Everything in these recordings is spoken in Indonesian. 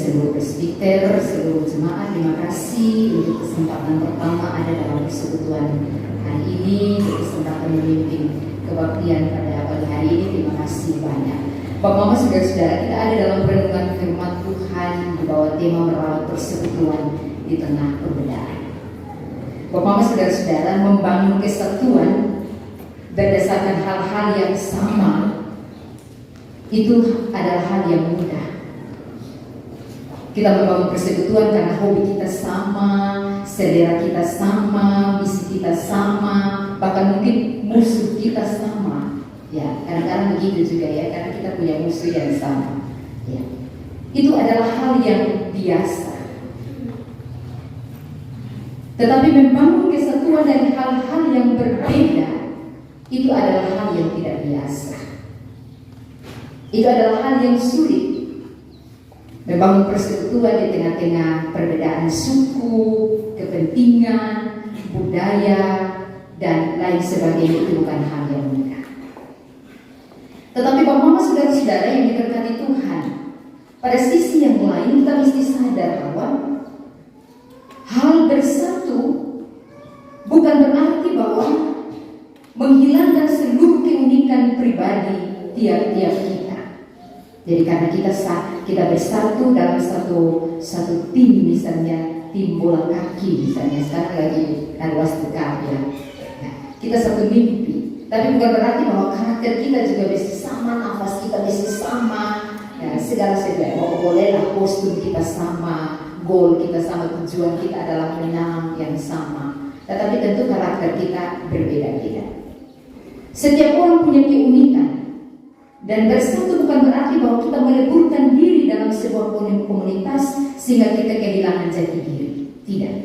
seluruh presbiter, seluruh jemaat, terima kasih untuk kesempatan pertama ada dalam persekutuan hari ini, untuk kesempatan memimpin kebaktian pada pagi hari ini. Terima kasih banyak. Bapak Mama, saudara-saudara, kita ada dalam perenungan firman Tuhan di bawah tema merawat persekutuan di tengah perbedaan. Bapak Mama, saudara-saudara, membangun kesatuan berdasarkan hal-hal yang sama itu adalah hal yang mudah. Kita membangun persekutuan karena hobi kita sama, selera kita sama, misi kita sama, bahkan mungkin musuh kita sama. Ya, kadang-kadang begitu juga ya, karena kita punya musuh yang sama. Ya, itu adalah hal yang biasa. Tetapi membangun kesatuan dari hal-hal yang berbeda itu adalah hal yang tidak biasa. Itu adalah hal yang sulit. Membangun persekutuan di tengah-tengah perbedaan suku, kepentingan, budaya, dan lain sebagainya itu bukan hal yang mudah. Tetapi Bapak Mama, saudara-saudara yang diberkati Tuhan, pada sisi yang lain kita mesti sadar bahwa hal bersatu bukan berarti bahwa menghilangkan seluruh keunikan pribadi tiap-tiap kita. Jadi karena kita bersatu dalam satu tim, misalnya tim bola kaki, misalnya sekarang lagi ruas dekat ya. Nah, kita satu mimpi, tapi bukan berarti bahwa karakter kita juga mesti sama, nafas kita mesti sama, ya, segala sesuatu. Bolehlah kostum kita sama, goal kita sama, tujuan kita adalah menang yang sama. Tetapi tentu karakter kita berbeda-beda. Setiap orang punya keunikan. Dan bersatu bukan berarti bahwa kita meleburkan diri dalam sebuah komunitas sehingga kita kehilangan jati diri. Tidak.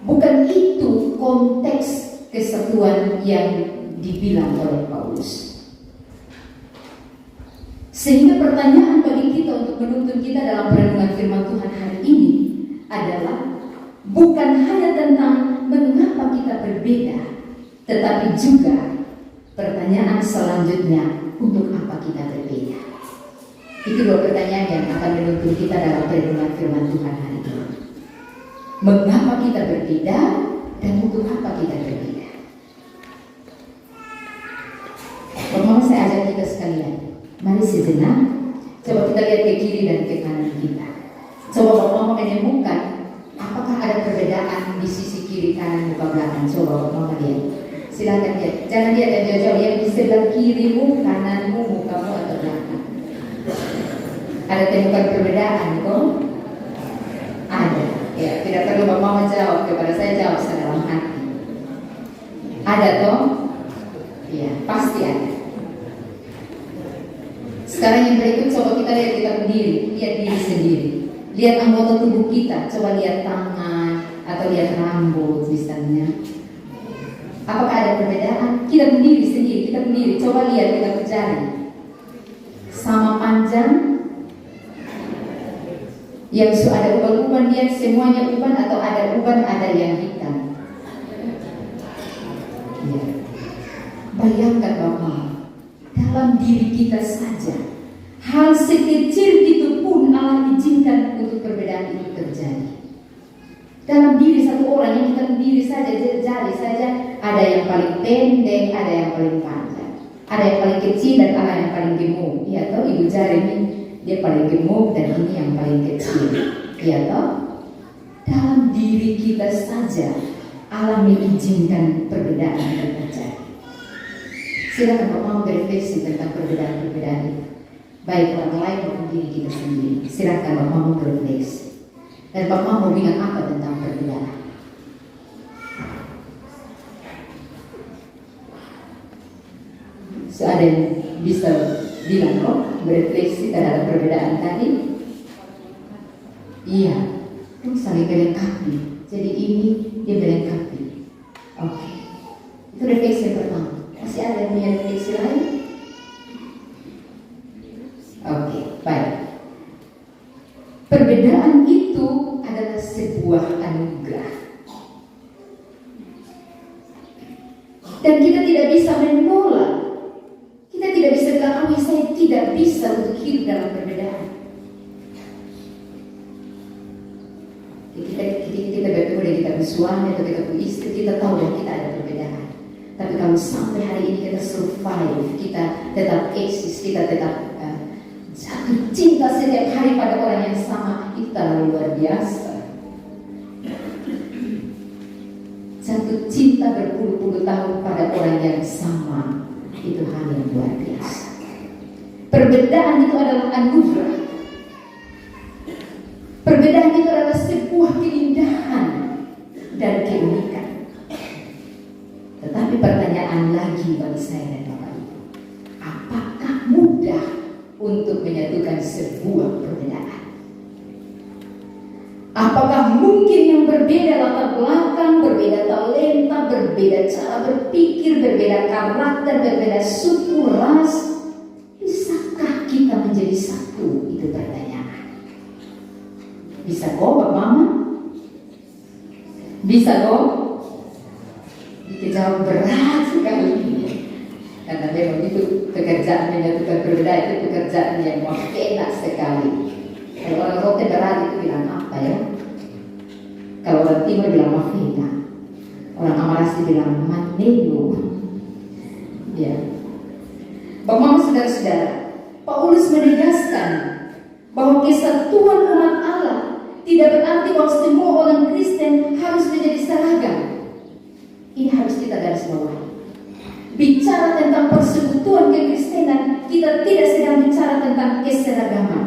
Bukan itu konteks kesatuan yang dibilang oleh Paulus. Sehingga pertanyaan bagi kita untuk menuntun kita dalam perenungan firman Tuhan hari ini adalah bukan hanya tentang mengapa kita berbeda, tetapi juga pertanyaan selanjutnya, untuk apa kita berbeda? Itu dua pertanyaan yang akan menuntun kita dalam perenungan firman Tuhan hari ini. Mengapa kita berbeda dan untuk apa kita berbeda? Bapak, saya ajak kita sekalian, mari sejenak, coba kita lihat ke kiri dan ke kanan kita. Coba Bapak menemukan apakah ada perbedaan di sisi kiri kanan muka belakang. Coba Bapak lihat. Silakan lihat, jangan lihat yang jauh-jauh, yang di sebelah kirimu, kananmu, mukamu atau belakang. Ada temukan perbedaan kok? Ada. Ya, tidak perlu Bapak menjawab, kepada saya jawab sedalam hati. Ada toh? Iya, pasti ada. Sekarang yang berikut coba kita lihat kita berdiri, lihat diri sendiri. Lihat anggota tubuh kita, coba lihat tangan atau lihat rambut misalnya. Apakah ada perbedaan? Kita berdiri sendiri, kita berdiri. Coba lihat, kita berjari. Sama panjang. Yang ada uban-uban, lihat semuanya uban atau ada uban, ada yang hitam. Ya. Bayangkan Bapak, dalam diri kita saja, hal sekecil itu pun Allah izinkan untuk perbedaan itu terjadi. Dalam diri satu orang yang kita berdiri saja, jari saja, ada yang paling pendek, ada yang paling panjang, ada yang paling kecil dan ada yang paling gemuk. Ya toh, ibu jari ini dia paling gemuk dan ini yang paling kecil. Ya toh, dalam diri kita saja Allah mengizinkan perbedaan itu terjadi. Silakan Bapak berefleksi tentang perbedaan-perbedaan itu, baik orang lain maupun diri kita sendiri. Silakan Bapak berefleksi. Dan Bapak mau bilang apa tentang perbedaan? So, ada yang bisa bilang kok berefleksi terhadap perbedaan tadi? Iya, itu saling melengkapi. Jadi ini dia melengkapi. Oke. Itu refleksi yang pertama. Masih ada yang punya refleksi lain? Oke, baik. Perbedaan itu adalah sebuah anugerah. Dan kita tidak bisa menolak. Kita tidak bisa bilang, saya tidak bisa untuk hidup dalam perbedaan. suami atau kita punya istri, kita tahu dan kita ada perbedaan. Tapi kalau sampai hari ini kita survive, kita tetap eksis, kita tetap jatuh cinta setiap hari pada orang yang sama, itu terlalu luar biasa. Jatuh cinta berpuluh-puluh tahun pada orang yang sama, itu hal yang luar biasa. Perbedaan itu adalah anugerah. Perbedaan itu adalah sebuah keindahan dan keunikan. Tetapi pertanyaan lagi bagi saya dan Bapak Ibu, apakah mudah untuk menyatukan sebuah perbedaan? Apakah mungkin yang berbeda latar belakang, berbeda talenta, berbeda cara berpikir, berbeda karakter, berbeda suku, ras, bisakah kita menjadi satu? Itu pertanyaan. Bisa kok, Bapak Mama? Bisa kok? Dijawab berat sekali. Karena memang itu pekerjaan menyatukan perbedaan, itu pekerjaan yang enak sekali. Kalau orang Rote berat itu bilang apa ya? Kalau orang Timur bilang mafina, orang Amarasi bilang manelu. Ya, Bapak saudara-saudara, Paulus menegaskan bahwa kesatuan umat Allah tidak berarti bahwa semua orang Kristen harus menjadi seragam. Ini harus kita garis bawahi. Bicara tentang persekutuan kekristenan, kita tidak sedang bicara tentang keseragaman.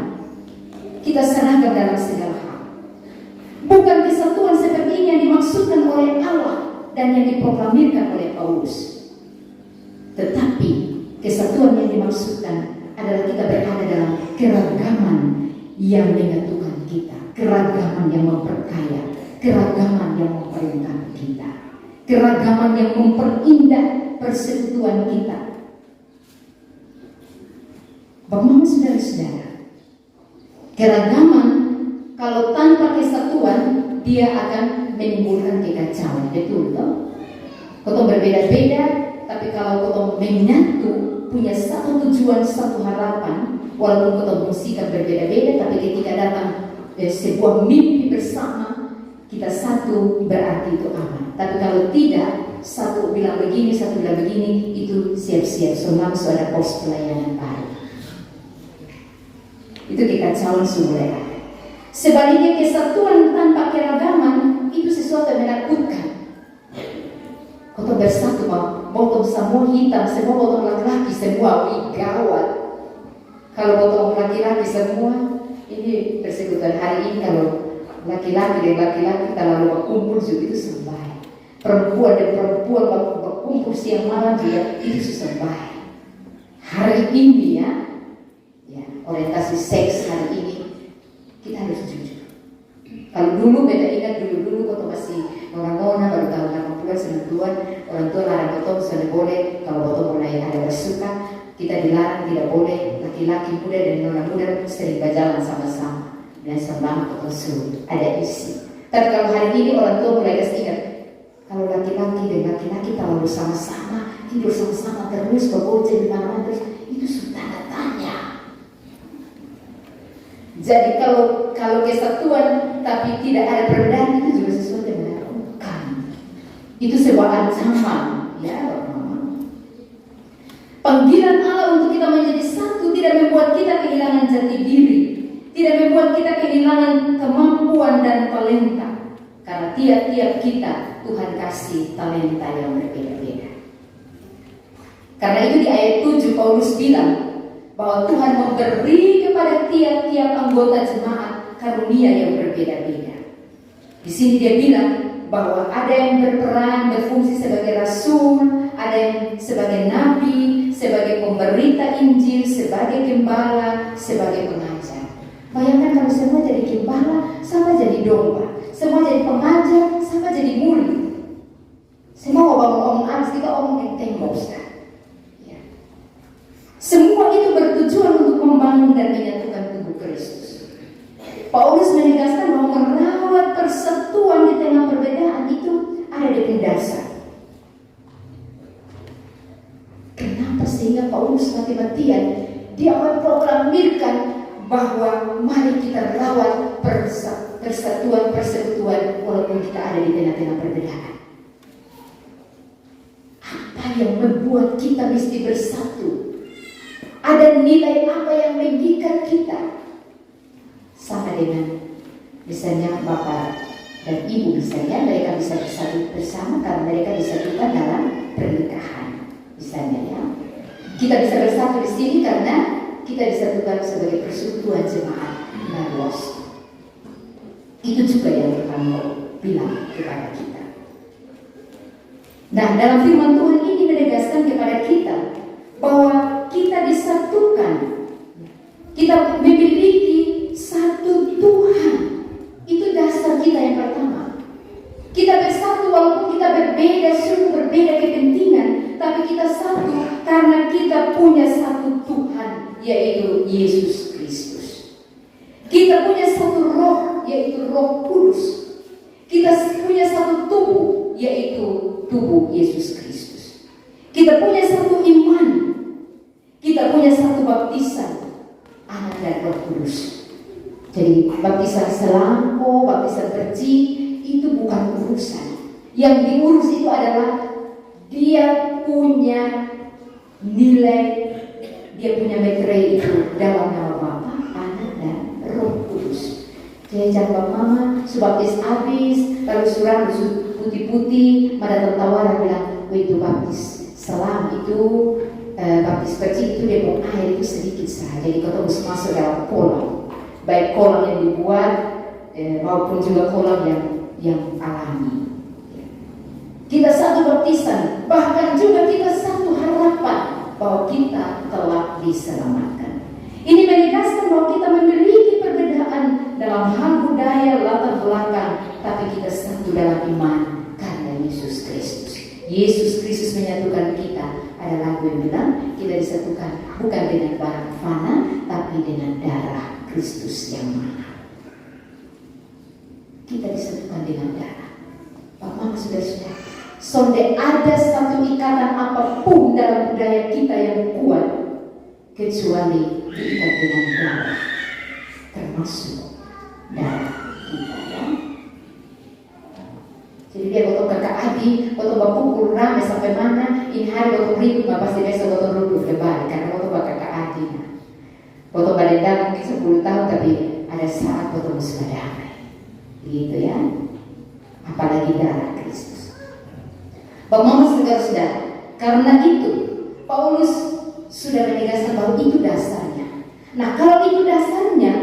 Kita seragam dalam segala hal. Bukan kesatuan seperti ini yang dimaksudkan oleh Allah dan yang diproklamirkan oleh Paulus. Tetapi kesatuan yang dimaksudkan adalah kita berada dalam keragaman yang menyatukan kita, keragaman yang memperkaya, keragaman yang memperlengkapi kita, keragaman yang memperindah persekutuan kita. Bapak, saudara-saudara, keragaman kalau tanpa kesatuan dia akan menimbulkan kekacauan, betul toh? Kau berbeda-beda, tapi kalau kau menyatu, punya satu tujuan, satu harapan, walaupun kau bersikap berbeda-beda, tapi ketika datang sebuah mimpi bersama, kita satu, berarti itu aman. Tapi kalau tidak, satu bilang begini, satu bilang begini, itu siap-siap langsung ada pos pelayanan baru. Itu kekacauan semula. Sebaliknya kesatuan tanpa keragaman itu sesuatu yang menakutkan. Kau bersatu, botong semua hitam, semua botong laki-laki, semua gawat. Kalau botong laki-laki semua, ini persekutuan hari ini kalau laki-laki dan laki-laki terlalu berkumpul juga itu sembah. Perempuan dan perempuan berkumpul siang malam juga itu sembah. Hari ini ya orientasi seks hari ini kita harus jujur. Kalau dulu beda, ingat dulu waktu masih nona-nona baru tahu nama keluar, orang tua larang betul sudah boleh. Kalau betul mulai ada bersuka, kita dilarang tidak boleh. Laki-laki muda dan nona muda sering berjalan sama-sama dan sama betul suruh ada isi. Tapi kalau hari ini orang tua mulai kasih ingat, kalau laki-laki dan laki-laki terlalu sama-sama, tidur sama-sama terus, berbocah di mana-mana terus, itu sudah tanda tanya. Jadi kalau kesatuan tapi tidak ada perbedaan, itu juga sesuatu yang menakutkan. Itu sebuah ancaman, ya. Panggilan Allah untuk kita menjadi satu tidak membuat kita kehilangan jati diri, tidak membuat kita kehilangan kemampuan dan talenta. Karena tiap-tiap kita Tuhan kasih talenta yang berbeda-beda. Karena itu di ayat 7 Paulus bilang bahwa Tuhan memberi kepada tiap-tiap anggota jemaat karunia yang berbeda-beda. Di sini dia bilang bahwa ada yang berperan berfungsi sebagai rasul, ada yang sebagai nabi, sebagai pemberita Injil, sebagai gembala, sebagai pengajar. Bayangkan kalau semua jadi gembala, sama jadi domba, semua jadi pengajar, sama jadi murid. Semua ngomong abis kita omong yang tembok. Semua itu bertujuan untuk membangun dan menyatukan tubuh Kristus. Paulus menegaskan bahwa merawat persatuan di tengah perbedaan itu ada di dasar. Kenapa sehingga Paulus mati-matian dia memproklamirkan bahwa mari kita rawat persatuan persatuan persekutuan walaupun kita ada di tengah-tengah perbedaan. Apa yang membuat kita mesti bersatu? Ada nilai apa yang mengikat kita? Sama dengan misalnya Bapak dan Ibu, misalnya mereka bisa bersatu bersama karena mereka disatukan dalam pernikahan, misalnya ya. Kita bisa bersatu di sini karena kita disatukan sebagai persekutuan jemaat Naros. Itu juga yang Tuhan mau bilang kepada kita. Nah, dalam firman Tuhan ini menegaskan kepada kita bahwa kita disatukan. Kita memiliki satu Tuhan. Itu dasar kita yang pertama. Kita bersatu walaupun kita berbeda suku, berbeda kepentingan, tapi kita satu karena kita punya satu Tuhan, yaitu Yesus Kristus. Kita punya satu roh, yaitu Roh Kudus. Kita punya satu tubuh, yaitu tubuh Yesus Kristus. Kita punya satu iman. Kita punya satu baptisan, Anak dan Roh Kudus. Jadi baptisan selangko, baptisan perci itu bukan urusan. Yang diurus itu adalah dia punya nilai, dia punya materai itu dalam nama Bapa, Anak dan Roh Kudus. Jadi jangan mama subaptis habis, lalu surang putih-putih, pada tertawa bilang, oh itu baptis selam itu, baptis perci itu dia mau air itu sedikit saja. Jadi kau harus masuk dalam kolam, baik kolam yang dibuat maupun juga kolam yang alami. Kita satu baptisan, bahkan juga kita satu harapan bahwa kita telah diselamatkan. Ini menegaskan bahwa kita memiliki perbedaan dalam hal budaya, latar belakang, tapi kita satu dalam iman karena Yesus Kristus. Yesus Kristus menyatukan kita. Ada lagu yang bilang kita disatukan bukan dengan barang fana, tapi dengan darah Kristus yang mahal. Kita disatukan dengan darah. Pak Mama sudah. Sonde ada satu ikatan apapun dalam budaya kita yang kuat kecuali diikat dengan darah, termasuk darah kita ya. Jadi dia potong kakak Adi, potong pukul rame sampai mana, ini hari potong ribut, nggak pasti besok potong ribut kembali karena potong kakak Adi. Potong badai mungkin 10 tahun, tapi ada saat potong sudah damai, gitu ya. Apalagi darah Kristus. Bapak Mama saudara-saudara, karena itu Paulus sudah menegaskan bahwa itu dasarnya. Nah, kalau itu dasarnya,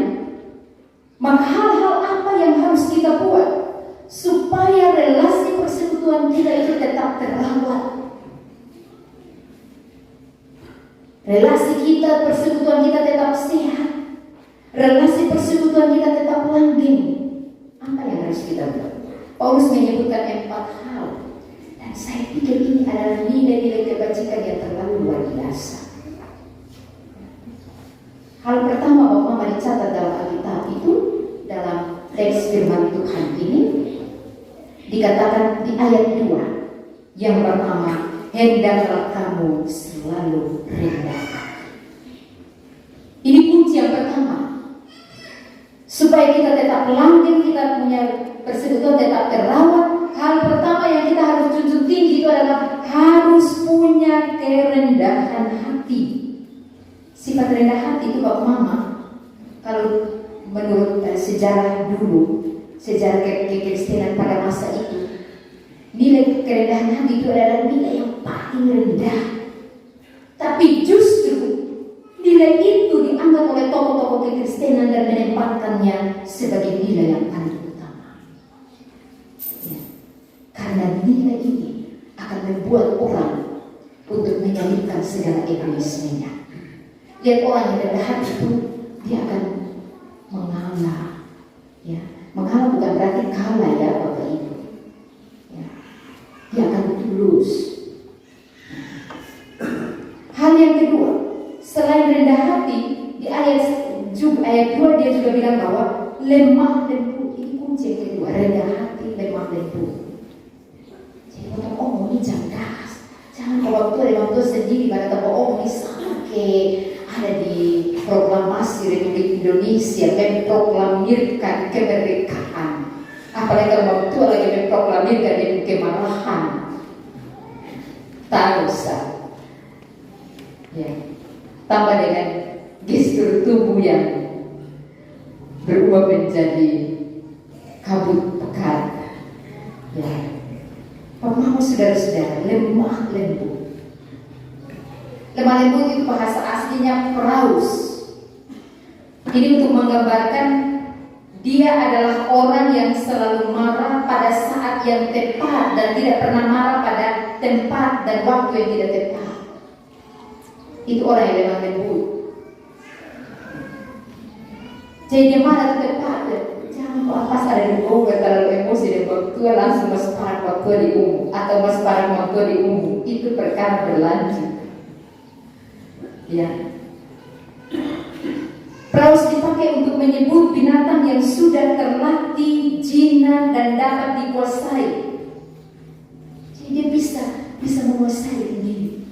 maka hal-hal apa yang harus kita buat supaya relasi persekutuan kita itu tetap terawat? Relasi kita, persekutuan kita tetap sehat. Relasi persekutuan kita tetap langgeng. Apa yang harus kita buat? Paulus menyebutkan 4 hal. Dan saya pikir ini adalah nilai-nilai kebajikan yang terlalu luar biasa. Hal pertama Bapak Mama dicatat dalam Alkitab itu, dalam teks firman Tuhan ini dikatakan di ayat 2. Yang pertama, hendaklah kamu selalu rendah hati. Ini kunci yang pertama. Supaya kita tetap langgeng, kita punya persekutuan tetap terawat. Hal pertama yang kita harus junjung tinggi itu adalah harus punya kerendahan hati. Sifat rendah hati itu Bapak Mama, kalau menurut sejarah dulu, sejarah kekristenan pada masa itu, nilai kerendahan hati itu adalah nilai yang paling rendah. Tapi justru nilai itu dianggap oleh tokoh-tokoh kekristenan dan menempatkannya sebagai nilai yang paling utama. Ya. Karena nilai ini akan membuat orang untuk menyalipkan segala egoismenya. Lihat orang yang rendah hati itu, dia akan mengalah. Ya. Mengalah bukan berarti kalah ya Bapak Ibu. Ya. Dia akan tulus. Hal yang kedua, selain rendah hati, di ayat 2 dia juga bilang bahwa lemah lembut. Ini kunci yang kedua, rendah hati, lemah lembut. Jadi kalau ini jangan keras, jangan kalau waktu sendiri pada kalau ini sampai ada di proklamasi Republik Indonesia memproklamirkan kemerdekaan. Apalagi kalau waktu lagi memproklamirkan di kemarahan, tak usah. Ya. Tambah dengan gestur tubuh yang berubah menjadi kabut pekat. Ya. Pemahaman saudara-saudara, lemah lembut. Lemah lembut itu bahasa aslinya praus. Ini untuk menggambarkan dia adalah orang yang selalu marah pada saat yang tepat dan tidak pernah marah pada tempat dan waktu yang tidak tepat. Itu orang yang lemah lembut. Jadi dia marah tepat. Jangan pas ada di bawah terlalu emosi dan waktu langsung mesparang waktu di umum atau mesparang waktu di umum. Itu perkara berlanjut. Ya. Praus dipakai untuk menyebut binatang yang sudah terlatih, jinak dan dapat dikuasai. Jadi dia bisa menguasai diri.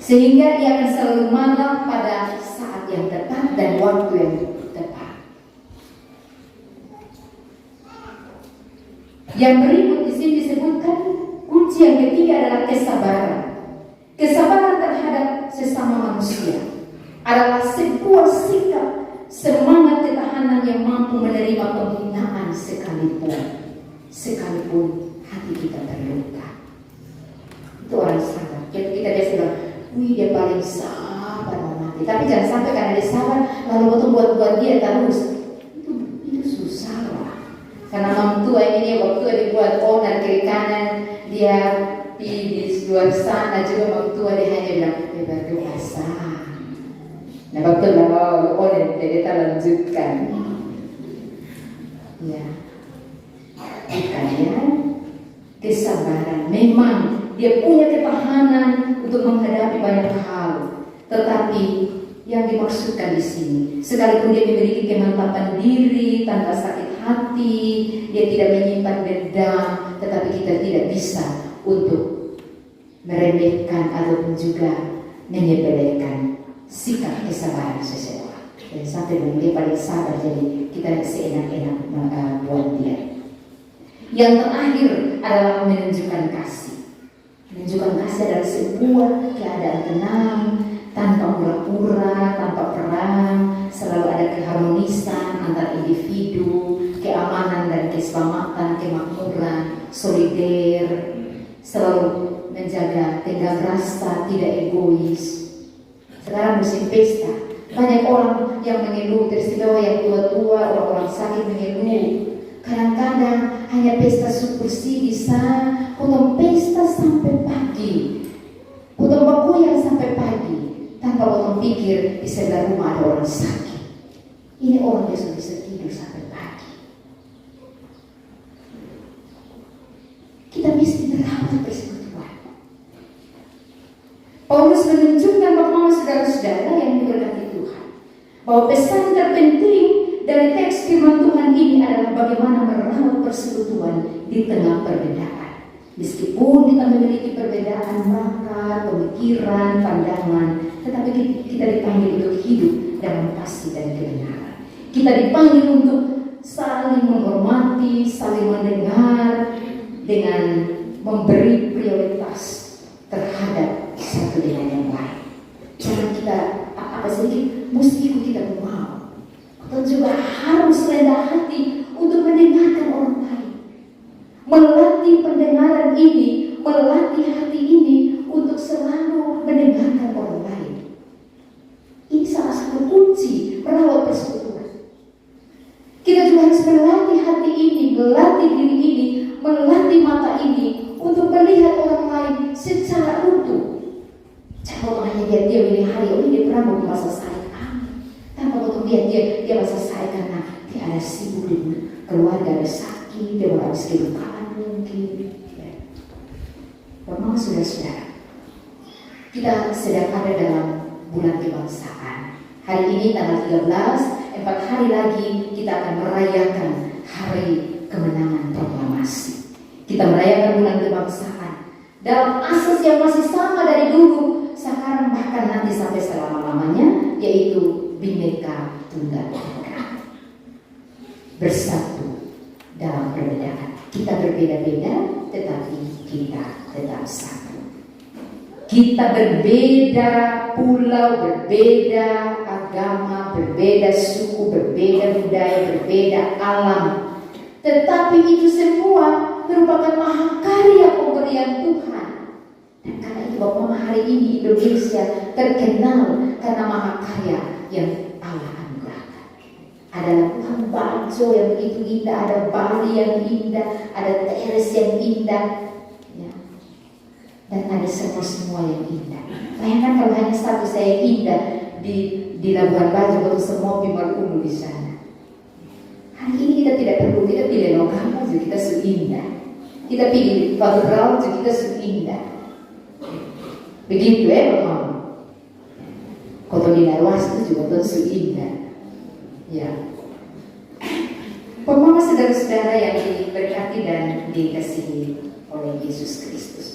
Sehingga dia akan selalu marah pada saat yang tepat dan waktu yang tepat. Yang berikut di sini disebutkan kunci yang ketiga adalah kesabaran. Kesabaran terhadap sesama manusia adalah sebuah sikap semangat ketahanan yang mampu menerima penghinaan sekalipun hati kita terluka. Itu orang sabar. Jadi kita biasa bilang, wih dia paling sabar mati. Tapi jangan sampai karena dia sabar lalu buat dia terus. Itu susah lah. Karena mamtua ini waktu dibuat owner kiri kanan dia di luar sana juga mamtua dia hanya bilang berdoa sah. Nah waktu lalu owner dia lanjutkan. Ya, bukannya kesabaran. Memang dia punya ketahanan untuk menghadapi banyak hal, tetapi yang dimaksudkan di sini, sekalipun dia memiliki kemantapan diri tanpa sakit hati, dia tidak menyimpan dendam, tetapi kita tidak bisa untuk meremehkan ataupun juga menyepelekan sikap kesabaran seseorang. Dan sampai dia paling sabar, jadi kita seenak-enak buat dia. Yang terakhir adalah menunjukkan kasih. Menunjukkan kasih adalah sebuah keadaan tenang, tanpa pura-pura, tanpa perang, selalu ada keharmonisan antar individu, keamanan dan keselamatan, kemakmuran, solider, selalu menjaga tenggang rasa, tidak egois. Sekarang musim pesta, banyak orang yang mengeluh, teristimewa yang tua-tua, orang-orang sakit mengeluh. Kadang-kadang hanya pesta supersi bisa, potong pesta sampai pagi, potong bakoyang sampai pagi, tanpa potong pikir di sebelah rumah ada orang sakit. Ini orang yang bisa tidur sampai pagi. Kita mesti merawat persekutuan. Paulus menunjukkan bahwa saudara-saudara yang diberkati Tuhan, bahwa pesan terpenting dari teks firman Tuhan ini adalah bagaimana merawat persekutuan di tengah perbedaan. Meskipun kita memiliki perbedaan maka pemikiran, pandangan, tetapi kita dipanggil untuk hidup dalam kasih dan kebenaran. Kita dipanggil untuk saling menghormati, saling mendengar, dengan memberi prioritas terhadap satu dengan yang lain. Jangan kita sedikit mesti ikut kita mau. Atau juga harus rendah hati untuk mendengarkan orang lain. Melatih pendengaran ini, melatih hati ini untuk selalu mendengarkan orang lain. Ini salah satu kunci merawat persekutuan. Kita juga harus melatih hati ini, melatih diri ini, melatih mata ini untuk melihat orang lain secara utuh. Jangan hanya lihat dia ini hari ini dia pernah mau masa saya. Tanpa untuk lihat dia masa saya karena dia ada sibuk dengan keluarga, ada sakit, dia baru habis kedukaan mungkin. Ya. Memang saudara-saudara, kita sedang ada dalam bulan kebangsaan. Hari ini tanggal 13, 4 hari lagi kita akan merayakan hari kemenangan proklamasi. Kita merayakan bulan kebangsaan dalam asas yang masih sama dari dulu, sekarang bahkan nanti sampai selama-lamanya, yaitu Bhinneka Tunggal Ika. bersatu dalam perbedaan. Kita berbeda-beda, tetapi kita tetap satu. Kita berbeda pulau, berbeda agama, berbeda suku, berbeda budaya, berbeda alam. Tetapi itu semua merupakan mahakarya pemberian Tuhan. Dan karena itu Bapak Mama, hari ini Indonesia terkenal karena mahakarya yang Allah anugerahkan. Ada labuhan bajo yang begitu indah, ada Bali yang indah, ada teres yang indah, ya. Dan ada semua yang indah. Bayangkan kalau hanya satu saya indah di Labuhan Bajo, atau semua Bimar Ulu di sana. Hari ini kita tidak perlu, kita pilih lokal aja, kita indah. Kita pilih batu raut aja, kita indah. Begitu ya Bapak. Kota Dinawas itu juga tentu indah. Ya. Bapak Mama, saudara-saudara yang diberkati dan dikasihi oleh Yesus Kristus.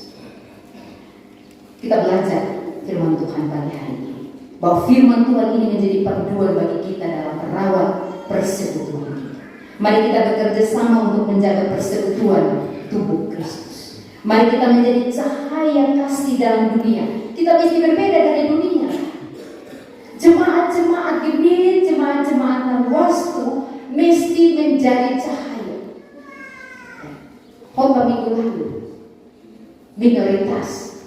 Kita belajar firman Tuhan pagi hari ini. Bahwa firman Tuhan ini menjadi panduan bagi kita dalam merawat persekutuan kita. Mari kita bekerja sama untuk menjaga persekutuan tubuh Kristus. Mari kita menjadi cahaya kasih dalam dunia. Kita mesti berbeda dari dunia. Jemaat-jemaat gereja, jemaat-jemaat Narwastu mesti menjadi cahaya. Khotbah minggu lalu, minoritas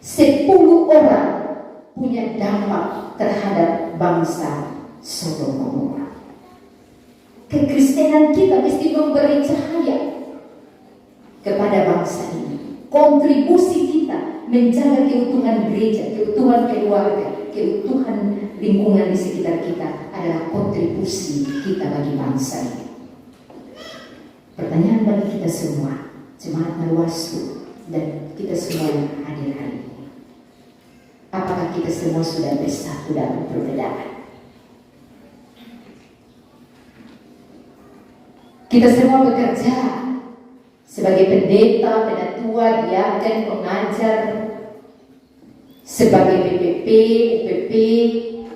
10 orang punya dampak terhadap bangsa Sodom Gomora. Kekristenan kita mesti memberi cahaya kepada bangsa ini. Kontribusi kita menjaga keutuhan gereja, keutuhan keluarga, keutuhan lingkungan di sekitar kita adalah kontribusi kita bagi bangsa ini. Pertanyaan bagi kita semua, jemaat Narwastu dan kita semua yang hadir hari ini. Apakah kita semua sudah bersatu dalam perbedaan? Kita semua bekerja sebagai pendeta, penatua, diaken, pengajar, sebagai BPP, UPP,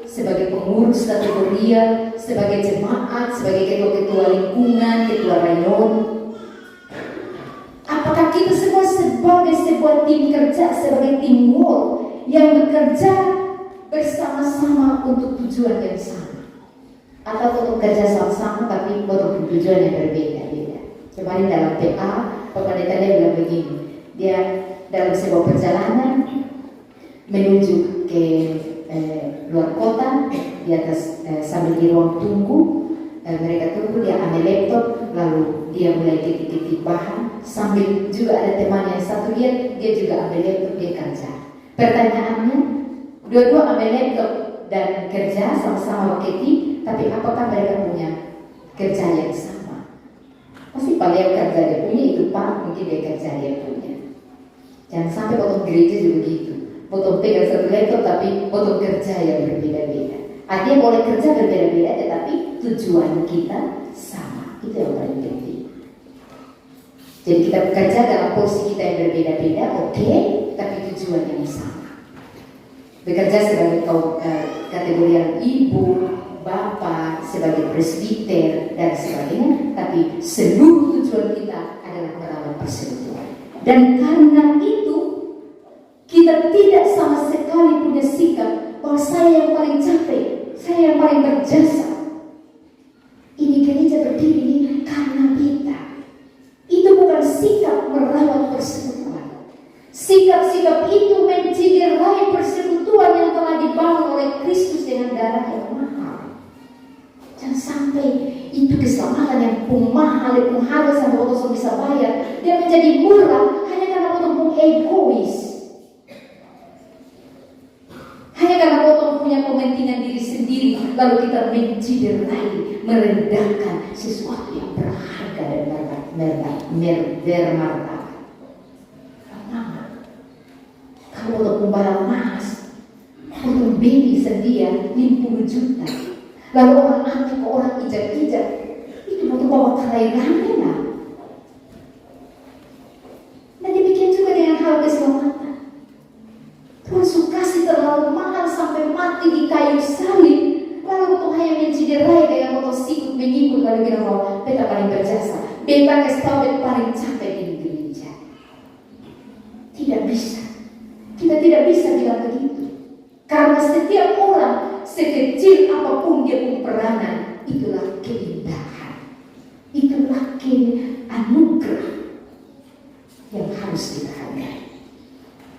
sebagai pengurus kategorial, sebagai jemaat, sebagai ketua-ketua lingkungan, ketua rayon. Apakah kita semua sebagai sebuah tim kerja, sebagai tim work yang bekerja bersama-sama untuk tujuan yang sama, atau untuk kerja sama-sama tapi untuk tujuan yang berbeda-beda? Kemarin dalam PA, pendeta dia bilang begini, dia dalam sebuah perjalanan menuju ke luar kota, di atas sambil di ruang tunggu, mereka tunggu, dia ambil laptop, lalu dia mulai ketik-ketik bahan, sambil juga ada teman yang satu dia juga ambil laptop, dia kerja. Pertanyaannya, dua-dua ambil laptop dan kerja sama-sama ketik, tapi apakah mereka punya kerja yang sama? Pasti paling kerja dia punya itu Pak, mungkin dia kerja dia punya. Jangan sampai potong gereja juga gitu, potong pegang satu laptop tapi potong kerja yang berbeda-beda. Artinya boleh kerja berbeda-beda, tetapi tujuan kita sama. Itu yang paling penting. Jadi kita bekerja dalam porsi kita yang berbeda-beda, oke, tapi tujuan yang sama. Bekerja sebagai kategori yang ibu, bapak, sebagai presbiter dan sebagainya, tapi seluruh tujuan kita adalah merawat persekutuan. Dan karena itu kita tidak sama sekali punya sikap bahwa saya yang paling capek, saya yang paling berjasa. Ini gereja berdiri karena kita. Itu bukan sikap merawat persekutuan. Sikap-sikap itu menciderai persekutuan yang telah dibangun oleh Kristus dengan darah yang mahal. Jangan sampai itu keselamatan yang mahal, yang harga sampai orang bisa bayar, dia menjadi murah hanya karena orang egois. Hanya karena orang punya kepentingan diri sendiri, lalu kita menciderai, merendahkan sesuatu yang berharga dan bermartabat. Kalau untuk barang emas, untuk beli sedia 50 juta, lalu orang ambil ke orang ijak-ijak, itu untuk bawa kerairannya lah. Dan demikian juga dengan hal keselamatan. Tuhan kasih terlalu mahal sampai mati di kayu salib, lalu untuk hanya menciderai dengan motor sikut mengikut, lalu bilang bahwa beta paling berjasa, beta kasih tahu beta paling capek di gereja. Tidak bisa. Kita tidak bisa bilang begitu. Karena setiap orang, sekecil apapun dia punya peranan, itulah keindahan, itulah anugerah yang harus kita hargai.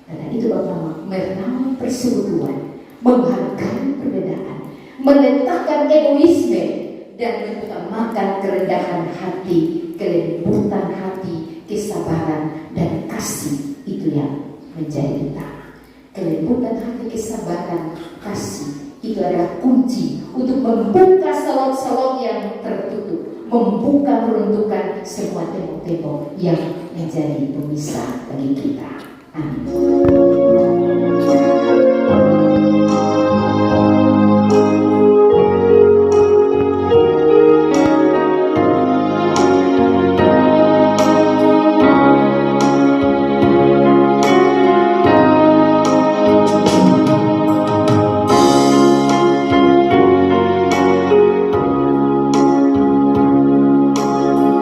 Karena itu pertama, merawat persekutuan, menghargai perbedaan, meletakkan egoisme, dan mengutamakan kerendahan hati, kelembutan hati, kesabaran, dan kasih. Itu yang menjadi utama. Kelembutan hati, kesabaran, kasih, itu adalah kunci untuk membuka selot-selot yang tertutup, membuka peruntukan semua tembok-tembok yang menjadi pemisah bagi kita. Amin.